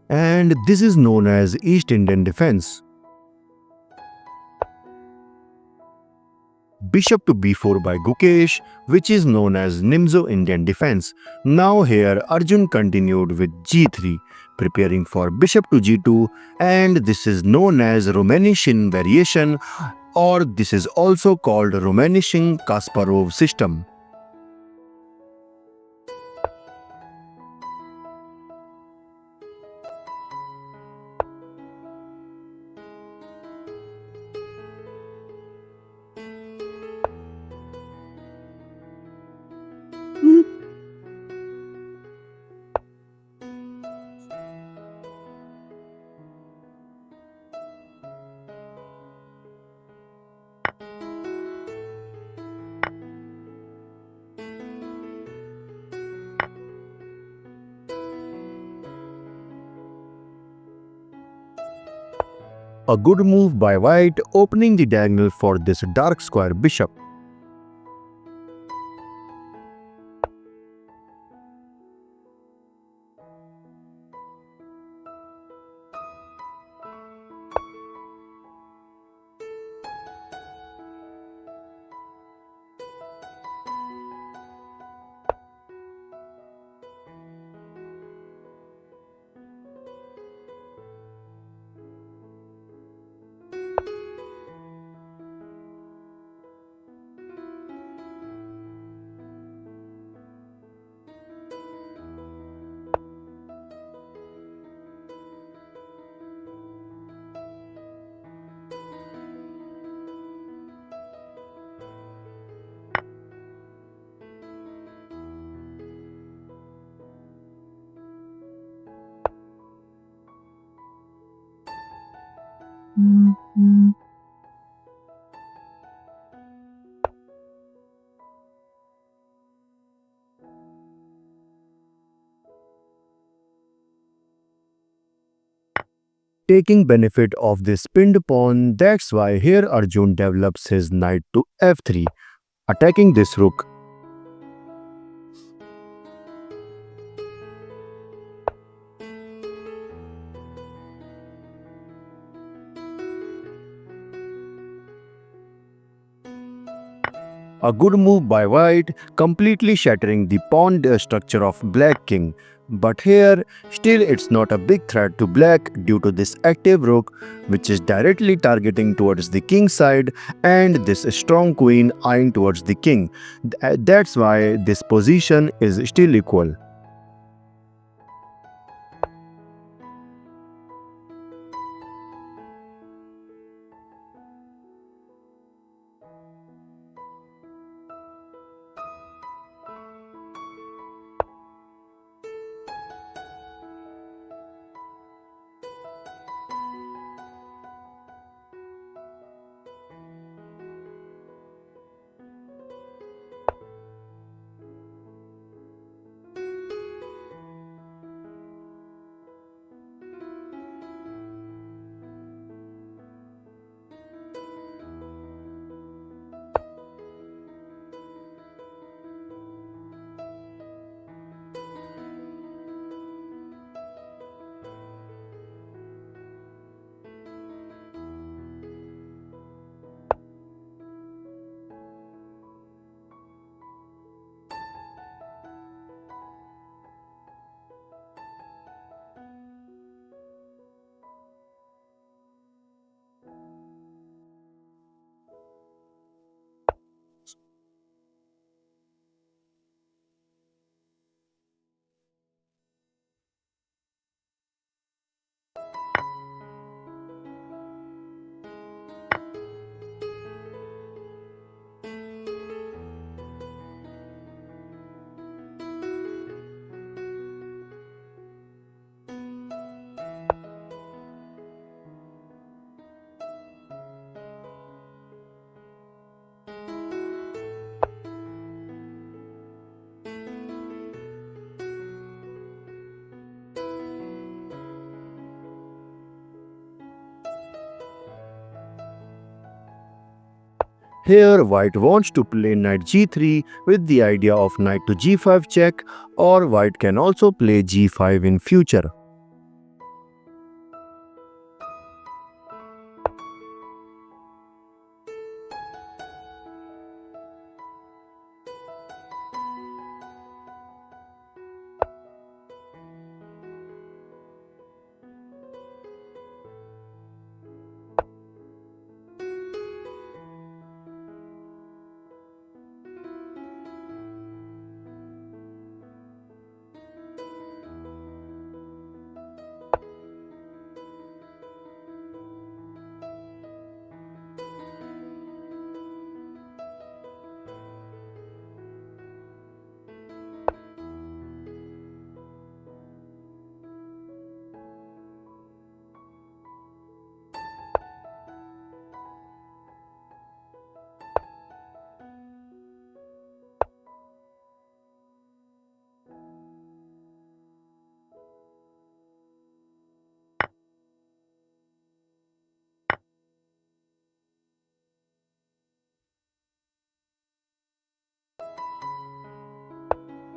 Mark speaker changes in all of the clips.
Speaker 1: and this is known as East Indian defense. Bishop to b4 by Gukesh, which is known as Nimzo-Indian defense. Now here Arjun continued with g3, preparing for bishop to g2, and this is known as Romanishин variation, or this is also called Romanishing-Kasparov system. A good move by white, opening the diagonal for this dark square bishop. Taking benefit of this pinned pawn, that's why here Arjun develops his knight to f3, attacking this rook. A good move by white, completely shattering the pawn structure of black king. But here, still it's not a big threat to black due to this active rook, which is directly targeting towards the king side, and this strong queen eyeing towards the king. That's why this position is still equal. Here white wants to play knight g3 with the idea of knight to g5 check, or white can also play g5 in future.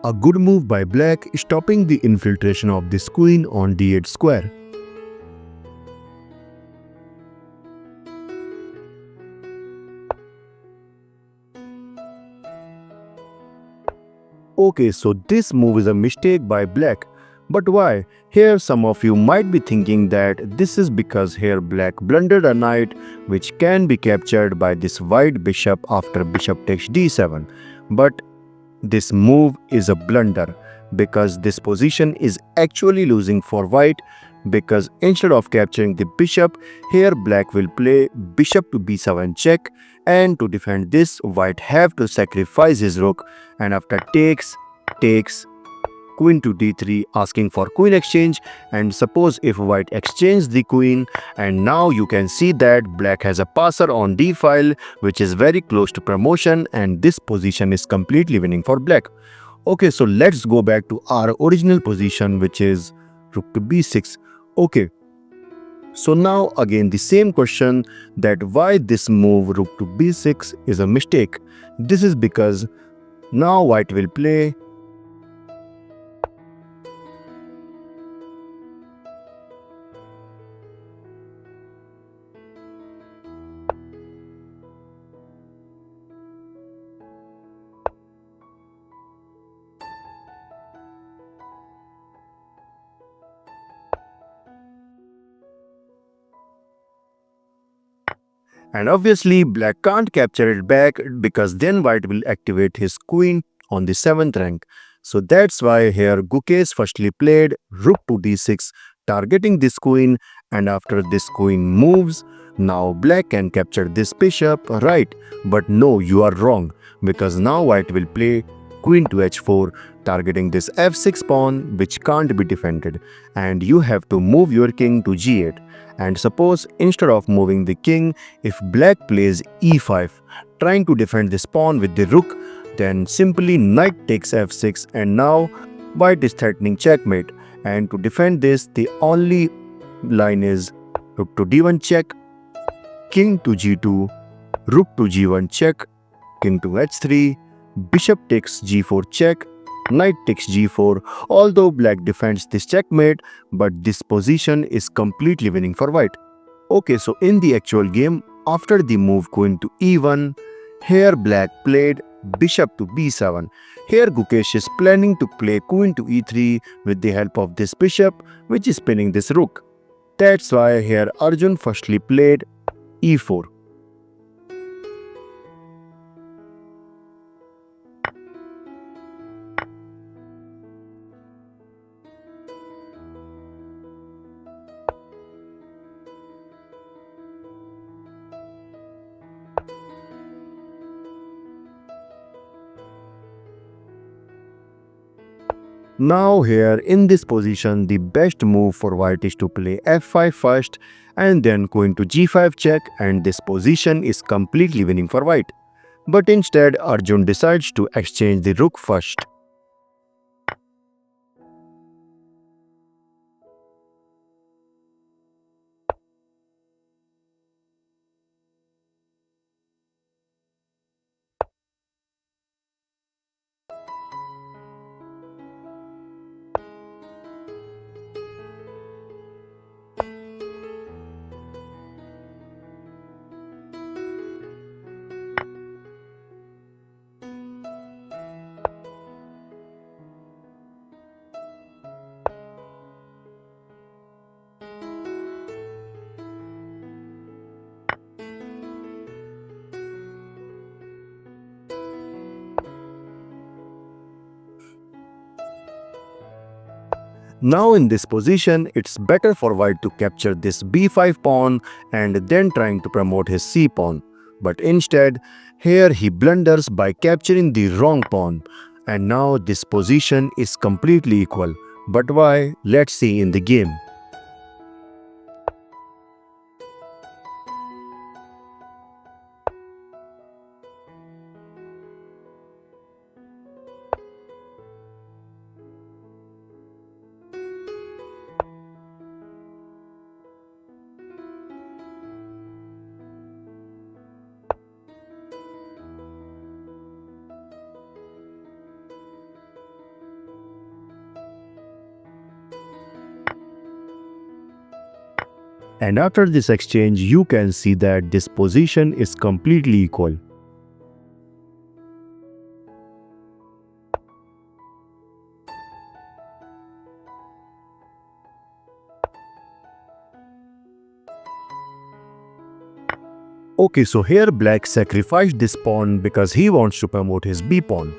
Speaker 1: A good move by black, stopping the infiltration of this queen on d8 square. Okay, so this move is a mistake by black. But why? Here some of you might be thinking that this is because here black blundered a knight which can be captured by this white bishop after bishop takes d7. But this move is a blunder because this position is actually losing for white, because instead of capturing the bishop, here black will play bishop to b7 check, and to defend this white have to sacrifice his rook, and after takes queen to d3 asking for queen exchange. And suppose if white exchange the queen, and now you can see that black has a passer on d file which is very close to promotion, and this position is completely winning for black. Okay, so let's go back to our original position, which is rook to b6. Okay, so now again the same question, that why this move rook to b6 is a mistake. This is because now white will play. And obviously black can't capture it back because then white will activate his queen on the 7th rank. So that's why here Gukesh firstly played rook to d6 targeting this queen, and after this queen moves, now black can capture this bishop, right? But no, you are wrong, because now white will play queen to h4 targeting this f6 pawn which can't be defended, and you have to move your king to g8. And suppose instead of moving the king, if black plays e5, trying to defend this pawn with the rook, then simply knight takes f6, and now white is threatening checkmate. And to defend this, the only line is rook to d1 check, king to g2, rook to g1 check, king to h3, bishop takes g4 check, knight takes g4. Although black defends this checkmate, but this position is completely winning for white. Okay, so in the actual game, after the move queen to e1, here black played bishop to b7. Here Gukesh is planning to play queen to e3 with the help of this bishop, which is pinning this rook. That's why here Arjun firstly played e4. Now here in this position, the best move for white is to play f5 first and then queen to g5 check, and this position is completely winning for white. But instead Arjun decides to exchange the rook first. Now in this position, it's better for white to capture this b5 pawn and then trying to promote his c pawn. But instead, here he blunders by capturing the wrong pawn. And now this position is completely equal. But why? Let's see in the game. And after this exchange, you can see that this position is completely equal. Okay, so here black sacrificed this pawn because he wants to promote his b pawn.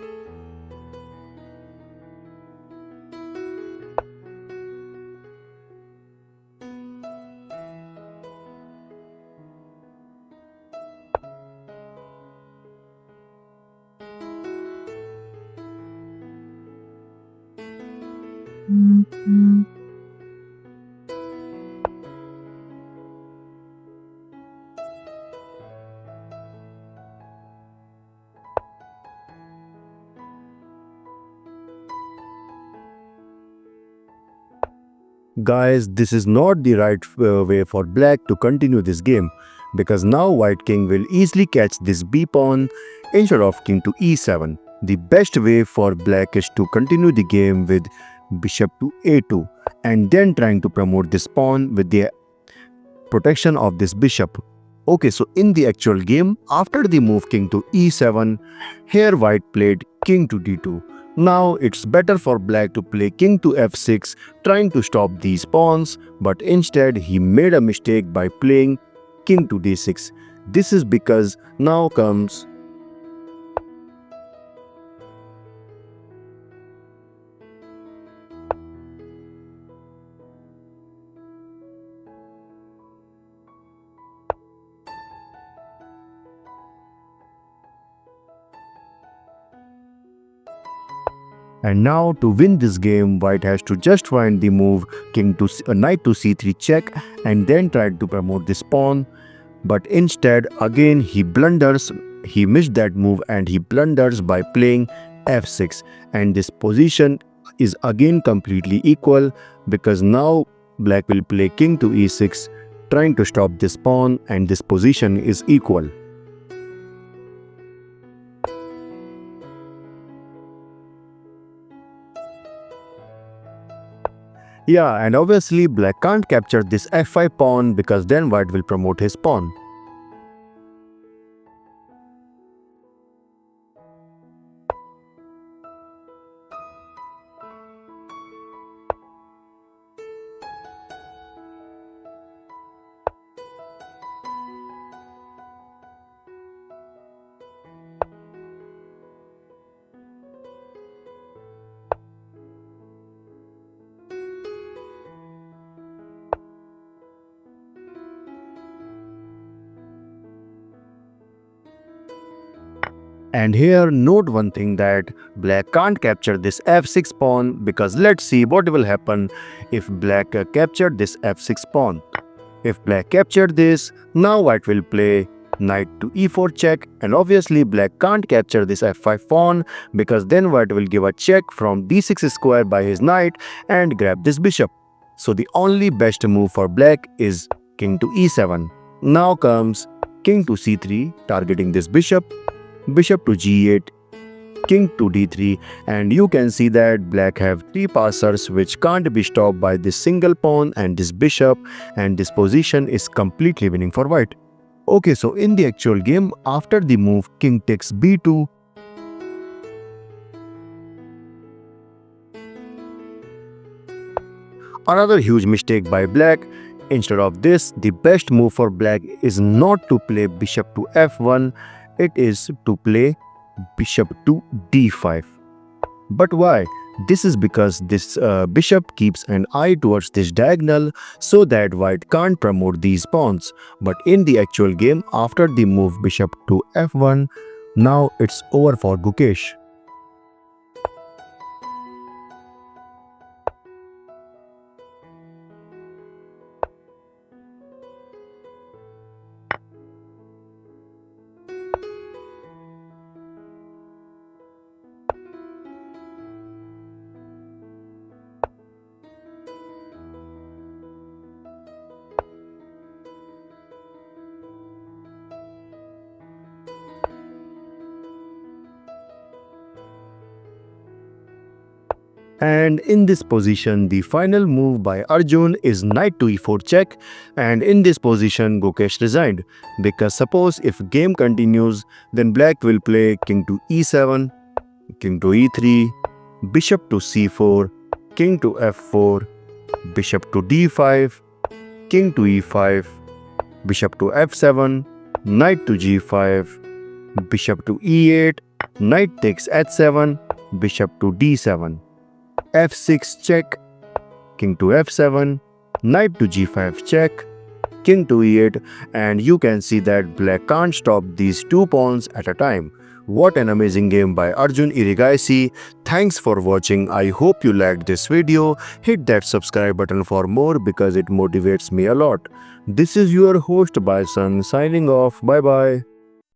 Speaker 1: Guys, this is not the right way for black to continue this game, because now white king will easily catch this b pawn instead of king to e7. The best way for black is to continue the game with bishop to a2 and then trying to promote this pawn with the protection of this bishop. Okay, so in the actual game, after the move king to e7, here white played king to d2. Now it's better for black to play king to f6, trying to stop these pawns, but instead he made a mistake by playing king to d6. This is because now comes. And now to win this game, white has to just find the move knight to c3 check and then try to promote this pawn. But instead, again he blunders, he missed that move and he blunders by playing f6. And this position is again completely equal because now black will play king to e6 trying to stop this pawn and this position is equal. Yeah, and obviously black can't capture this f5 pawn because then white will promote his pawn. And here note one thing, that black can't capture this f6 pawn because let's see what will happen if black captured this f6 pawn. If black captured this, now white will play knight to e4 check, and obviously black can't capture this f5 pawn because then white will give a check from d6 square by his knight and grab this bishop. So the only best move for black is king to e7. Now comes king to c3 targeting this bishop, bishop to g8, king to d3, and you can see that black have three passers which can't be stopped by this single pawn and this bishop, and this position is completely winning for white. Okay, so in the actual game, after the move king takes b2, another huge mistake by black. Instead of this, the best move for black is not to play bishop to f1, it is to play bishop to d5. But why? This is because this bishop keeps an eye towards this diagonal so that white can't promote these pawns. But in the actual game, after the move bishop to f1, now it's over for Gukesh. And in this position, the final move by Arjun is knight to e4 check, and in this position Gukesh resigned, because suppose if game continues, then black will play king to e7, king to e3, bishop to c4, king to f4, bishop to d5, king to e5, bishop to f7, knight to g5, bishop to e8, knight takes h7, bishop to d7, f6 check, king to f7, knight to g5 check, king to e8, and you can see that black can't stop these two pawns at a time. What an amazing game by Arjun Erigaisi. Thanks for watching. I hope you liked this video. Hit that subscribe button for more because it motivates me a lot. This is your host Bison signing off. Bye bye.